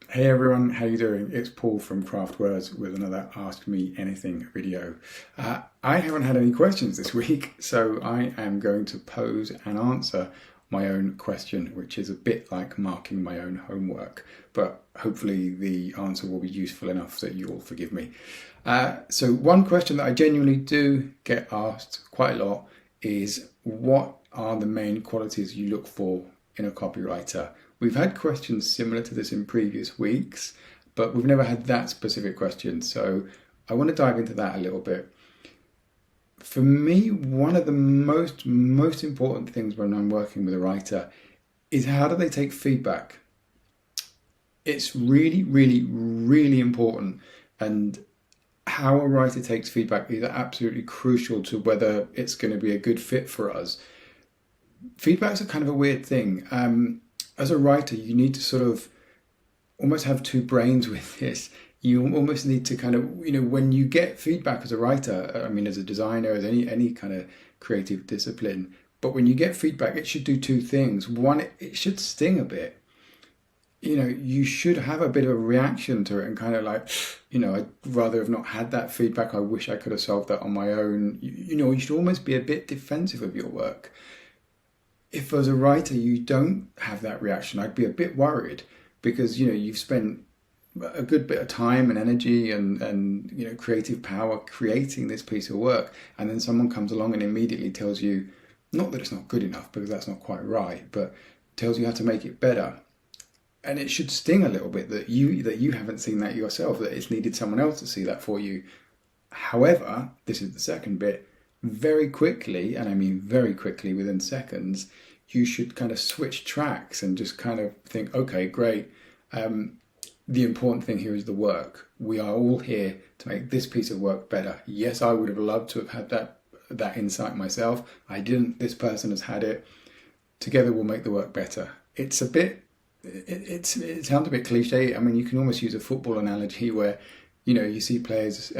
Hey everyone, how you doing? It's Paul from Craft Words with another Ask Me Anything video. I haven't had any questions this week, so I am going to pose and answer my own question, which is a bit like marking my own homework, but hopefully the answer will be useful enough that you all forgive me. So one question that I genuinely do get asked quite a lot is, what are the main qualities you look for in a copywriter? We've had questions similar to this in previous weeks, but we've never had that specific question. So I want to dive into that a little bit. For me, one of the most important things when I'm working with a writer is, how do they take feedback? It's really important. And how a writer takes feedback is absolutely crucial to whether it's going to be a good fit for us. Feedback's a kind of a weird thing. As a writer, you need to sort of almost have two brains with this. You almost need to kind of, when you get feedback as a writer, I mean, as a designer, as any kind of creative discipline, but when you get feedback, it should do two things. One, it should sting a bit. You should have a bit of a reaction to it and kind of like, I'd rather have not had that feedback. I wish I could have solved that on my own. You should almost be a bit defensive of your work. If as a writer you don't have that reaction, I'd be a bit worried, because you've spent a good bit of time and energy and creative power creating this piece of work, and then someone comes along and immediately tells you, not that it's not good enough, because that's not quite right, but tells you how to make it better. And it should sting a little bit that you haven't seen that yourself, that it's needed someone else to see that for you. However, this is the second bit. Very quickly, and I mean very quickly, within seconds, you should kind of switch tracks and just kind of think, okay, great. The important thing here is the work. We are all here to make this piece of work better. Yes, I would have loved to have had that insight myself. I didn't. This person has had it. Together we'll make the work better. It's a bit, it sounds a bit cliche. I mean, you can almost use a football analogy where you see players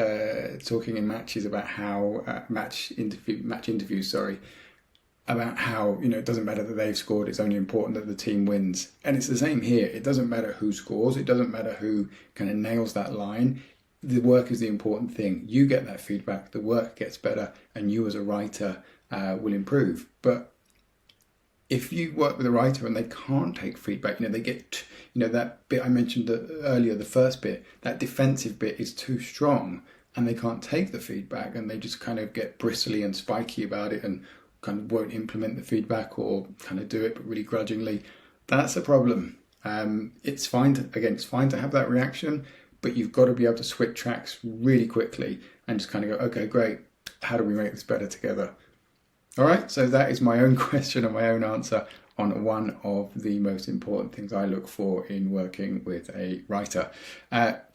talking in matches about how match interviews, about how it doesn't matter that they've scored. It's only important that the team wins. And it's the same here. It doesn't matter who scores. It doesn't matter who kind of nails that line. The work is the important thing. You get that feedback, the work gets better, and you as a writer will improve. But if you work with a writer and they can't take feedback, they get, that bit I mentioned earlier, the first bit, that defensive bit is too strong, and they can't take the feedback, and they just kind of get bristly and spiky about it and kind of won't implement the feedback, or kind of do it but really grudgingly. That's a problem. It's fine to have that reaction, but you've got to be able to switch tracks really quickly and just kind of go, okay, great, how do we make this better together? All right, so that is my own question and my own answer on one of the most important things I look for in working with a writer.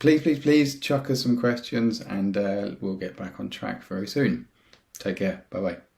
Please chuck us some questions, and we'll get back on track very soon. Take care. Bye-bye.